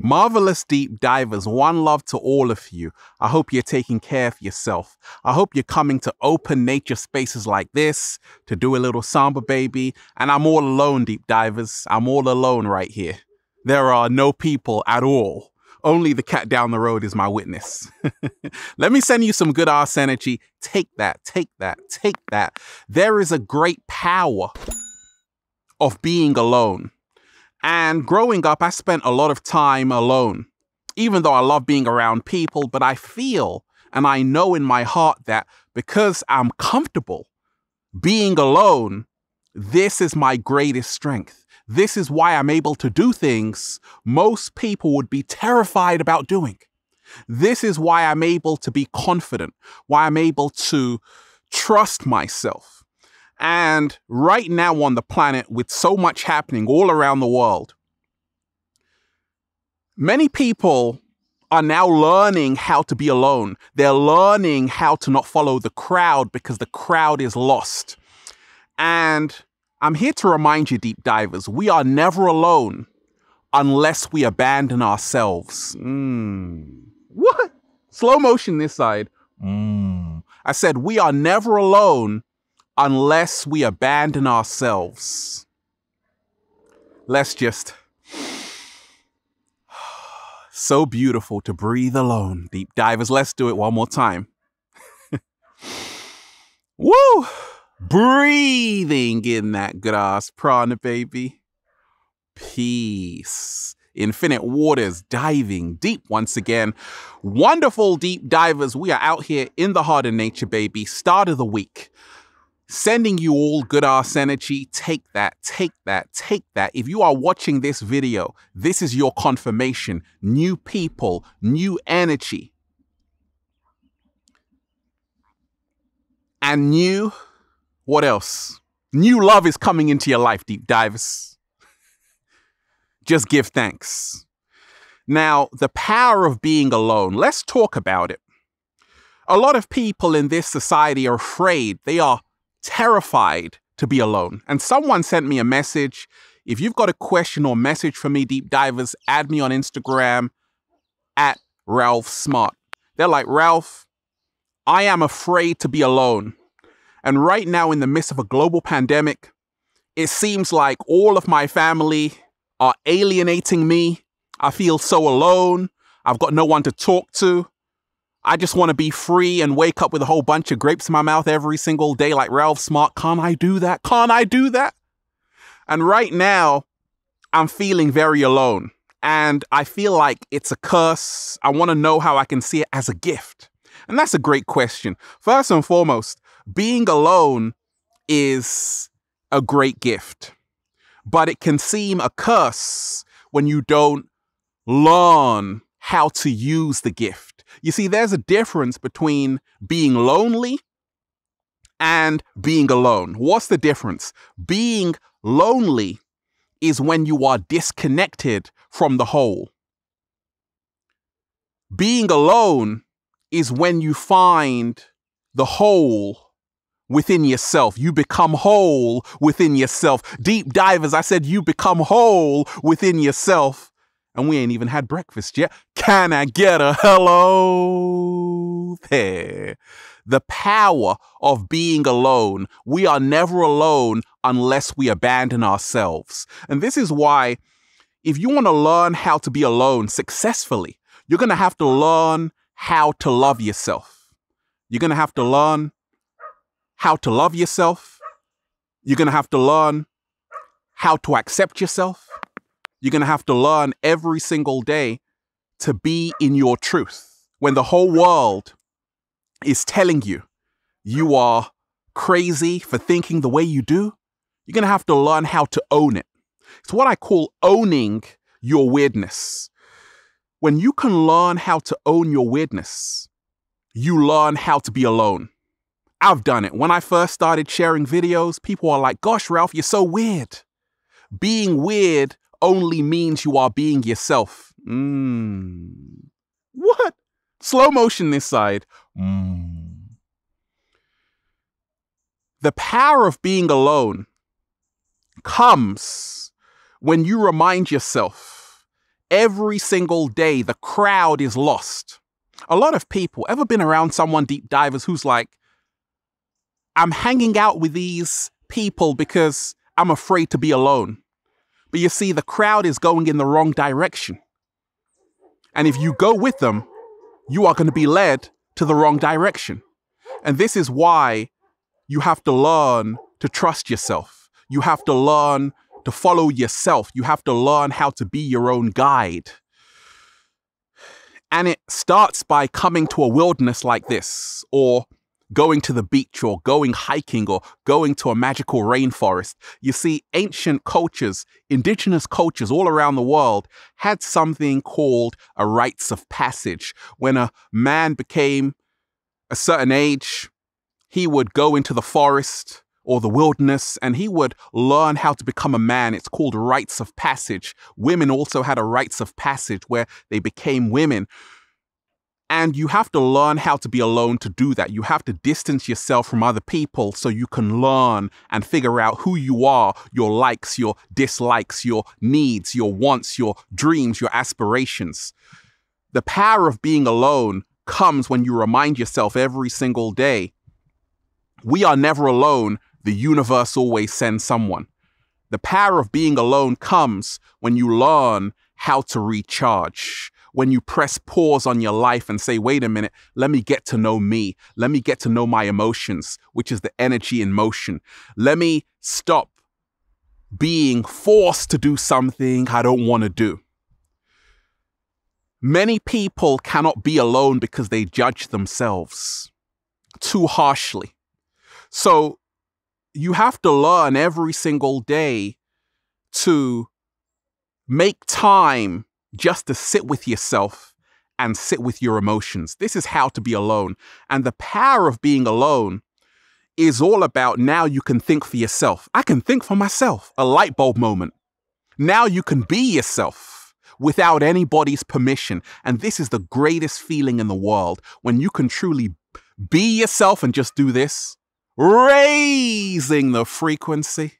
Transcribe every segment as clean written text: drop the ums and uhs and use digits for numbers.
Marvelous deep divers, one love to all of you. I hope you're taking care of yourself. I hope you're coming to open nature spaces like this to do a little samba baby. And I'm all alone, deep divers. I'm all alone right here. There are no people at all. Only the cat down the road is my witness. Let me send you some good ass energy. Take that, take that, take that. There is a great power of being alone. And growing up, I spent a lot of time alone, even though I love being around people. But I feel and I know in my heart that because I'm comfortable being alone, this is my greatest strength. This is why I'm able to do things most people would be terrified about doing. This is why I'm able to be confident, why I'm able to trust myself. And right now on the planet, with so much happening all around the world, many people are now learning how to be alone. They're learning how to not follow the crowd because the crowd is lost. And I'm here to remind you, deep divers, we are never alone unless we abandon ourselves. What? Slow motion this side. I said we are never alone unless we abandon ourselves. Let's just... So beautiful to breathe alone, deep divers. Let's do it one more time. Woo! Breathing in that good ass prana, baby. Peace. Infinite waters, diving deep once again. Wonderful deep divers. We are out here in the heart of nature, baby. Start of the week. Sending you all good ass energy. Take that, take that, take that. If you are watching this video, this is your confirmation. New people, new energy. And new... what else? New love is coming into your life, deep divers. Just give thanks. Now, the power of being alone. Let's talk about it. A lot of people in this society are afraid. They are terrified to be alone. And someone sent me a message. If you've got a question or message for me, deep divers, add me on Instagram at Ralph Smart. They're like, Ralph, I am afraid to be alone. And right now, in the midst of a global pandemic, it seems like all of my family are alienating me. I feel so alone. I've got no one to talk to. I just want to be free and wake up with a whole bunch of grapes in my mouth every single day like Ralph Smart. Can't I do that? Can't I do that? And right now, I'm feeling very alone. And I feel like it's a curse. I want to know how I can see it as a gift. And that's a great question. First and foremost, being alone is a great gift, but it can seem a curse when you don't learn how to use the gift. You see, there's a difference between being lonely and being alone. What's the difference? Being lonely is when you are disconnected from the whole. Being alone is when you find the whole within yourself. You become whole within yourself. Deep divers, I said you become whole within yourself. And we ain't even had breakfast yet. Can I get a hello there? The power of being alone. We are never alone unless we abandon ourselves. And this is why, if you want to learn how to be alone successfully, you're going to have to learn how to love yourself. You're going to have to learn how to love yourself. You're going to have to learn how to accept yourself. You're going to have to learn every single day to be in your truth. When the whole world is telling you you are crazy for thinking the way you do, you're going to have to learn how to own it. It's what I call owning your weirdness. When you can learn how to own your weirdness, you learn how to be alone. I've done it. When I first started sharing videos, people are like, gosh, Ralph, you're so weird. Being weird only means you are being yourself. What? Slow motion this side. The power of being alone comes when you remind yourself every single day, the crowd is lost. A lot of people, ever been around someone, deep divers, who's like, I'm hanging out with these people because I'm afraid to be alone. But you see, the crowd is going in the wrong direction. And if you go with them, you are going to be led to the wrong direction. And this is why you have to learn to trust yourself. You have to learn to follow yourself. You have to learn how to be your own guide. And it starts by coming to a wilderness like this, or going to the beach, or going hiking, or going to a magical rainforest. You see, ancient cultures, indigenous cultures all around the world had something called a rites of passage. When a man became a certain age, he would go into the forest or the wilderness and he would learn how to become a man. It's called rites of passage. Women also had a rites of passage where they became women. And you have to learn how to be alone to do that. You have to distance yourself from other people so you can learn and figure out who you are, your likes, your dislikes, your needs, your wants, your dreams, your aspirations. The power of being alone comes when you remind yourself every single day, we are never alone. The universe always sends someone. The power of being alone comes when you learn how to recharge. When you press pause on your life and say, wait a minute, let me get to know me. Let me get to know my emotions, which is the energy in motion. Let me stop being forced to do something I don't want to do. Many people cannot be alone because they judge themselves too harshly. So you have to learn every single day to make time just to sit with yourself and sit with your emotions. This is how to be alone. And the power of being alone is all about now you can think for yourself. I can think for myself. A light bulb moment. Now you can be yourself without anybody's permission. And this is the greatest feeling in the world, when you can truly be yourself and just do this, raising the frequency,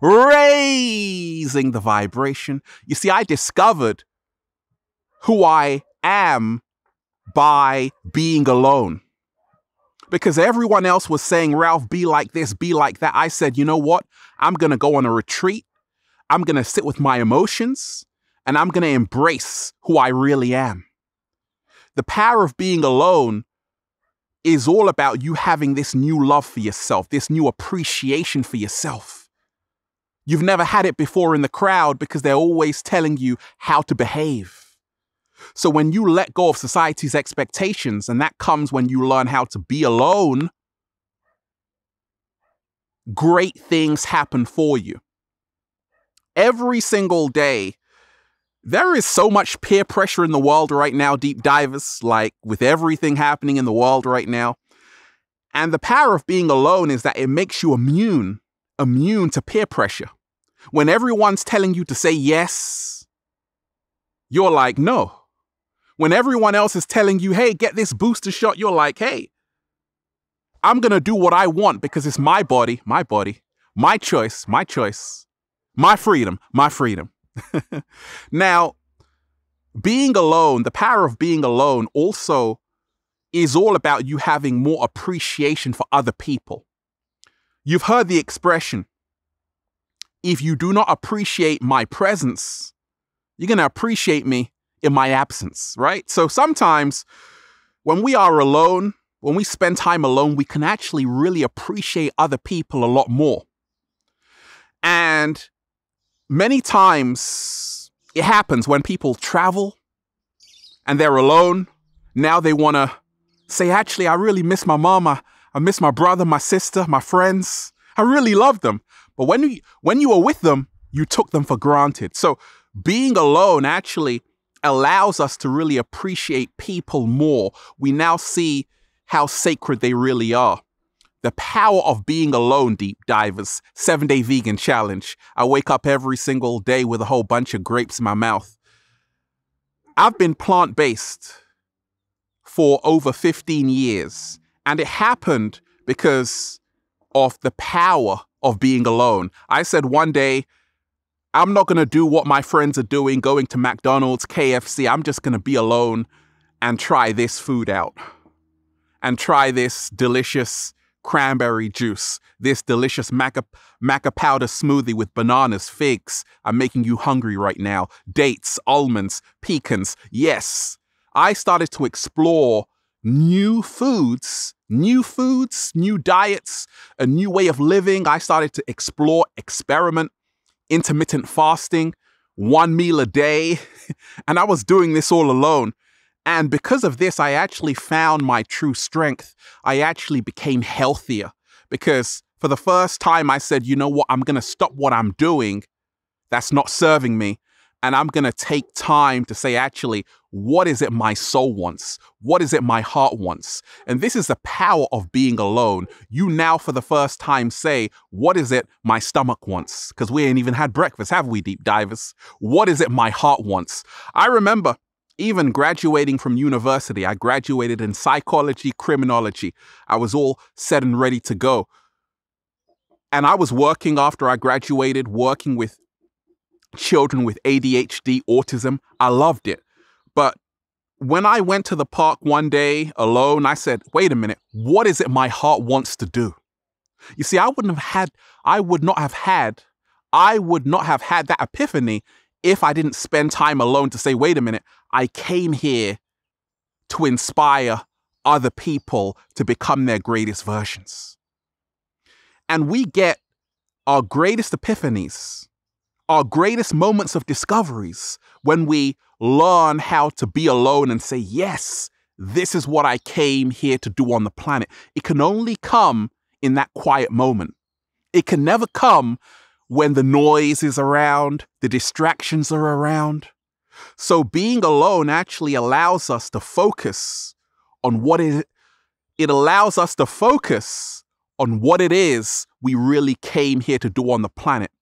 raising the vibration. You see, I discovered who I am by being alone. Because everyone else was saying, Ralph, be like this, be like that. I said, you know what? I'm going to go on a retreat. I'm going to sit with my emotions and I'm going to embrace who I really am. The power of being alone is all about you having this new love for yourself, this new appreciation for yourself. You've never had it before in the crowd because they're always telling you how to behave. So when you let go of society's expectations, and that comes when you learn how to be alone, great things happen for you. Every single day, there is so much peer pressure in the world right now, deep divers, like with everything happening in the world right now. And the power of being alone is that it makes you immune to peer pressure. When everyone's telling you to say yes, you're like, no. When everyone else is telling you, hey, get this booster shot, you're like, hey, I'm going to do what I want because it's my body, my choice, my freedom. Now, being alone, the power of being alone also is all about you having more appreciation for other people. You've heard the expression, if you do not appreciate my presence, you're going to appreciate me in my absence, right? So sometimes when we are alone, when we spend time alone, we can actually really appreciate other people a lot more. And many times it happens when people travel and they're alone. Now they want to say, actually, I really miss my mama. I miss my brother, my sister, my friends. I really love them. But when you were with them, you took them for granted. So being alone actually allows us to really appreciate people more. We now see how sacred they really are. The power of being alone, deep divers. 7-day vegan challenge. I wake up every single day with a whole bunch of grapes in my mouth. I've been plant-based for over 15 years. And it happened because of the power of being alone. I said one day, I'm not going to do what my friends are doing, going to McDonald's, KFC. I'm just going to be alone and try this food out. And try this delicious cranberry juice, this delicious maca powder smoothie with bananas, figs. I'm making you hungry right now. Dates, almonds, pecans. Yes, I started to explore new foods, new diets, a new way of living. I started to explore, experiment, intermittent fasting, 1 meal a day. And I was doing this all alone. And because of this, I actually found my true strength. I actually became healthier because for the first time I said, you know what, I'm going to stop what I'm doing that's not serving me. And I'm going to take time to say, actually, what is it my soul wants? What is it my heart wants? And this is the power of being alone. You now, for the first time, say, what is it my stomach wants? Because we ain't even had breakfast, have we, deep divers? What is it my heart wants? I remember even graduating from university. I graduated in psychology, criminology. I was all set and ready to go. And I was working after I graduated, working with children with ADHD, autism. I loved it. But when I went to the park one day alone, I said, wait a minute, what is it my heart wants to do? You see, I would not have had that epiphany if I didn't spend time alone to say, wait a minute, I came here to inspire other people to become their greatest versions. And we get our greatest epiphanies, our greatest moments of discoveries when we learn how to be alone and say, yes, this is what I came here to do on the planet. It can only come in that quiet moment. It can never come when the noise is around, the distractions are around. So being alone actually allows us to focus on what it allows us to focus on what it is we really came here to do on the planet.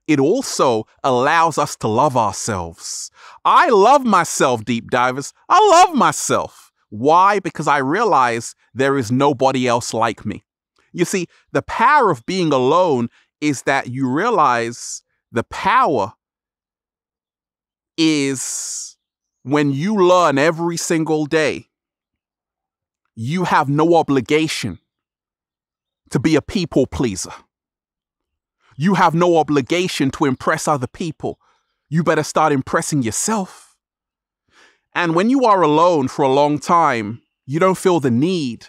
It also allows us to love ourselves. I love myself, deep divers. I love myself. Why? Because I realize there is nobody else like me. You see, the power of being alone is that you realize the power is when you learn every single day, you have no obligation to be a people pleaser. You have no obligation to impress other people. You better start impressing yourself. And when you are alone for a long time, you don't feel the need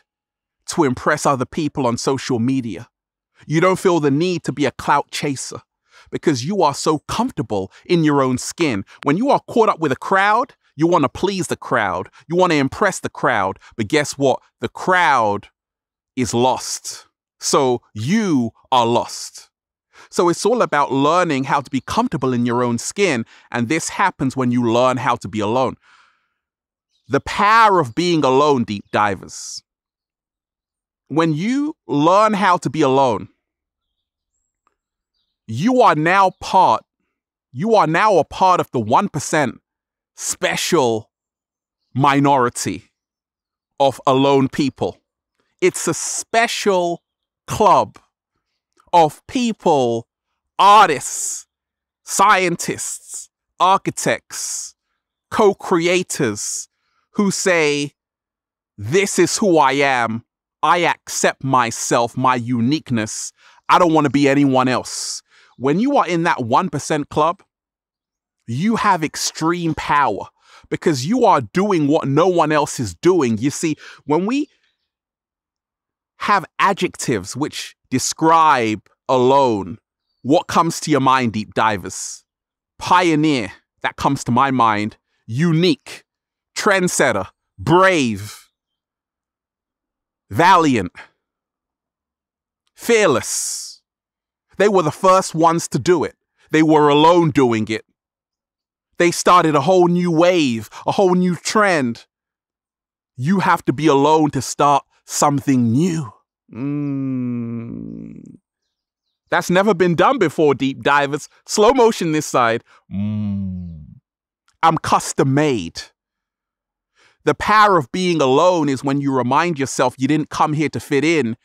to impress other people on social media. You don't feel the need to be a clout chaser because you are so comfortable in your own skin. When you are caught up with a crowd, you want to please the crowd. You want to impress the crowd. But guess what? The crowd is lost. So you are lost. So it's all about learning how to be comfortable in your own skin. And this happens when you learn how to be alone. The power of being alone, deep divers. When you learn how to be alone, you are now a part of the 1% special minority of alone people. It's a special club of people, artists, scientists, architects, co-creators who say, this is who I am. I accept myself, my uniqueness. I don't want to be anyone else. When you are in that 1% club, you have extreme power because you are doing what no one else is doing. You see, when we have adjectives which describe alone, what comes to your mind, deep divers? Pioneer, that comes to my mind. Unique, trendsetter, brave, valiant, fearless. They were the first ones to do it. They were alone doing it. They started a whole new wave, a whole new trend. You have to be alone to start something new. That's never been done before, deep divers. Slow motion this side. I'm custom made. The power of being alone is when you remind yourself you didn't come here to fit in.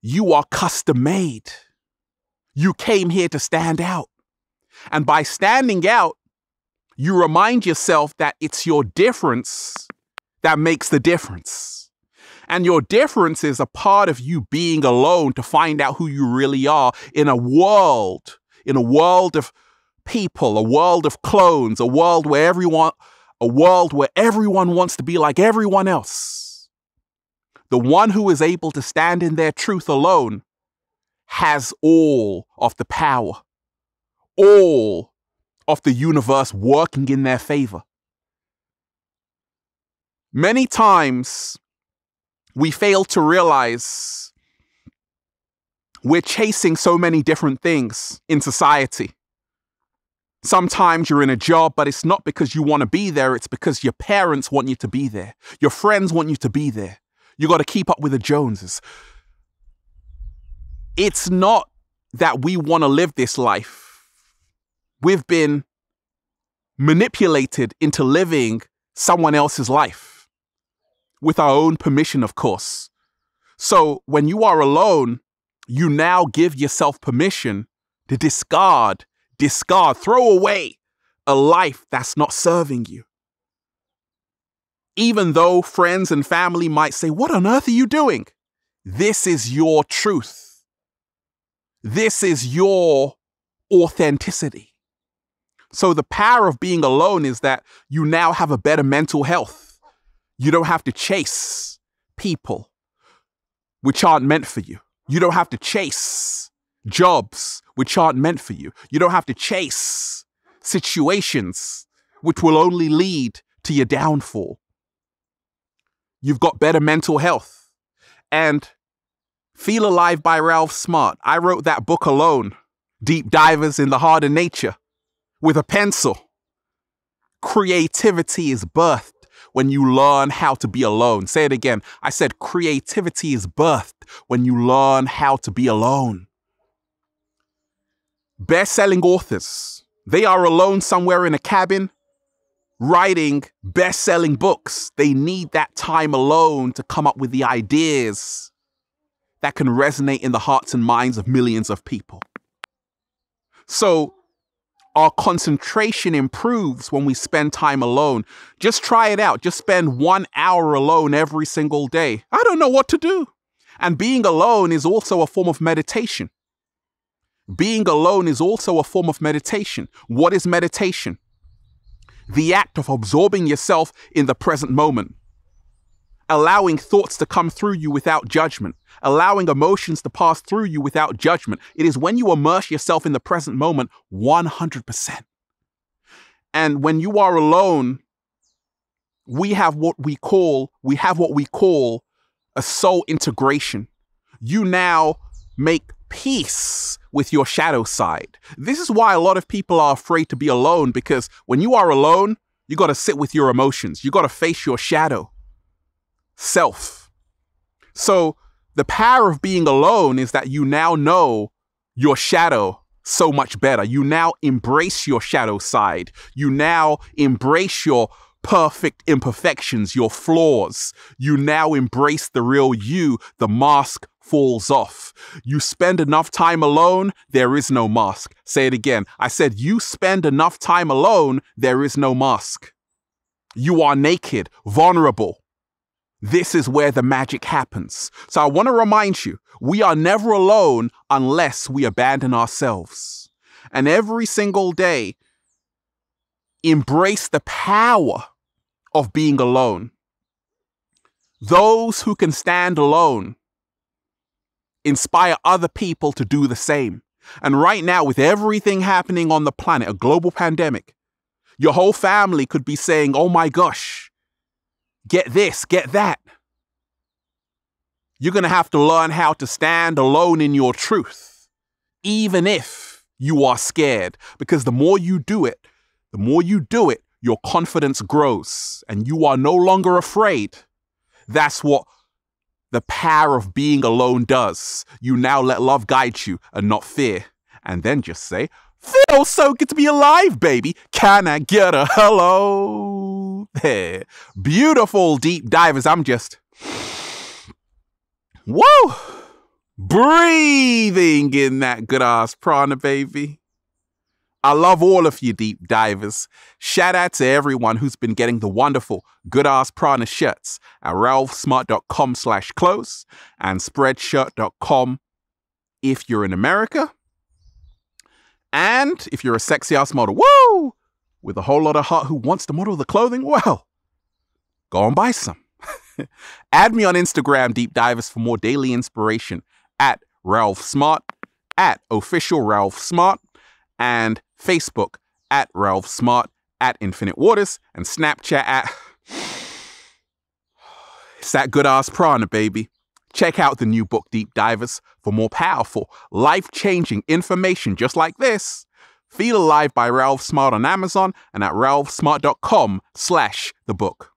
You are custom made. You came here to stand out. And by standing out, you remind yourself that it's your difference that makes the difference. And your difference is a part of you being alone to find out who you really are in a world of people, a world of clones, a world where everyone wants to be like everyone else. The one who is able to stand in their truth alone has all of the power, all of the universe working in their favor. Many times we fail to realize we're chasing so many different things in society. Sometimes you're in a job, but it's not because you want to be there. It's because your parents want you to be there. Your friends want you to be there. You got to keep up with the Joneses. It's not that we want to live this life. We've been manipulated into living someone else's life with our own permission, of course. So when you are alone, you now give yourself permission to discard, throw away a life that's not serving you. Even though friends and family might say, "What on earth are you doing?" This is your truth. This is your authenticity. So the power of being alone is that you now have a better mental health. You don't have to chase people which aren't meant for you. You don't have to chase jobs which aren't meant for you. You don't have to chase situations which will only lead to your downfall. You've got better mental health. And Feel Alive by Ralph Smart. I wrote that book alone. Deep divers in the heart of nature with a pencil. Creativity is birthed when you learn how to be alone. Say it again. I said creativity is birthed when you learn how to be alone. Best-selling authors, they are alone somewhere in a cabin writing best-selling books. They need that time alone to come up with the ideas that can resonate in the hearts and minds of millions of people. So our concentration improves when we spend time alone. Just try it out. Just spend 1 hour alone every single day. I don't know what to do. And being alone is also a form of meditation. Being alone is also a form of meditation. What is meditation? The act of absorbing yourself in the present moment. Allowing thoughts to come through you without judgment. Allowing emotions to pass through you without judgment. It is when you immerse yourself in the present moment 100%. And when you are alone, we have what we call a soul integration. You now make peace with your shadow side. This is why a lot of people are afraid to be alone, because when you are alone, you got to sit with your emotions. You got to face your shadow self. So the power of being alone is that you now know your shadow so much better. You now embrace your shadow side. You now embrace your perfect imperfections, your flaws. You now embrace the real you. The mask falls off. You spend enough time alone, there is no mask. Say it again. I said you spend enough time alone, there is no mask. You are naked, vulnerable. This is where the magic happens. So I want to remind you, we are never alone unless we abandon ourselves. And every single day, embrace the power of being alone. Those who can stand alone inspire other people to do the same. And right now, with everything happening on the planet, a global pandemic, your whole family could be saying, "Oh my gosh, get this, get that." You're going to have to learn how to stand alone in your truth, even if you are scared, because the more you do it, your confidence grows and you are no longer afraid. That's what the power of being alone does. You now let love guide you and not fear. And then just say, "Feels so good to be alive, baby. Can I get a hello?" There. Beautiful deep divers. I'm just, whoa, breathing in that good ass prana, baby. I love all of you deep divers. Shout out to everyone who's been getting the wonderful Good Ass Prana shirts at ralphsmart.com/clothes and spreadshirt.com if you're in America. And if you're a sexy ass model, woo, with a whole lot of heart who wants to model the clothing, well, go and buy some. Add me on Instagram, deep divers, for more daily inspiration at Ralph Smart, at official Ralph Smart, and Facebook at Ralph Smart, at Infinite Waters, and Snapchat at it's that good ass prana, baby. Check out the new book, Deep Divers, for more powerful, life-changing information just like this. Feel Alive by Ralph Smart on Amazon and at ralphsmart.com/the-book.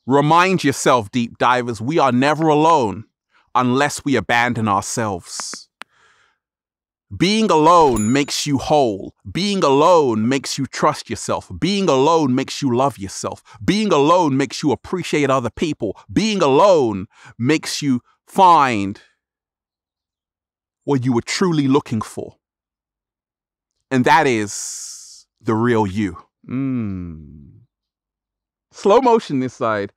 Remind yourself, deep divers, we are never alone unless we abandon ourselves. Being alone makes you whole. Being alone makes you trust yourself. Being alone makes you love yourself. Being alone makes you appreciate other people. Being alone makes you find what you were truly looking for. And that is the real you. Slow motion this side.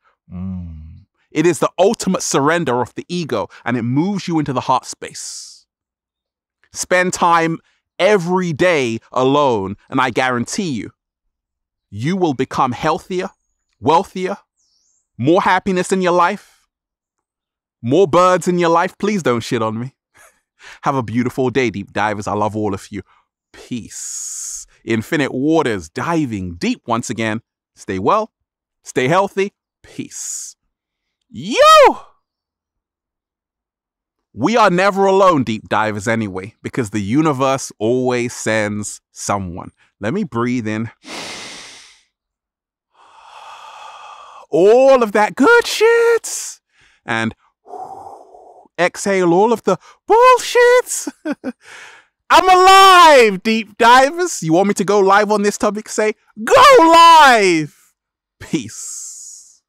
It is the ultimate surrender of the ego, and it moves you into the heart space. Spend time every day alone, and I guarantee you, you will become healthier, wealthier, more happiness in your life, more birds in your life. Please don't shit on me. Have a beautiful day, deep divers. I love all of you. Peace. Infinite Waters, diving deep once again. Stay well, stay healthy. Peace. You! We are never alone, deep divers, anyway, because the universe always sends someone. Let me breathe in all of that good shit and exhale all of the bullshit. I'm alive, deep divers. You want me to go live on this topic? Say, go live. Peace.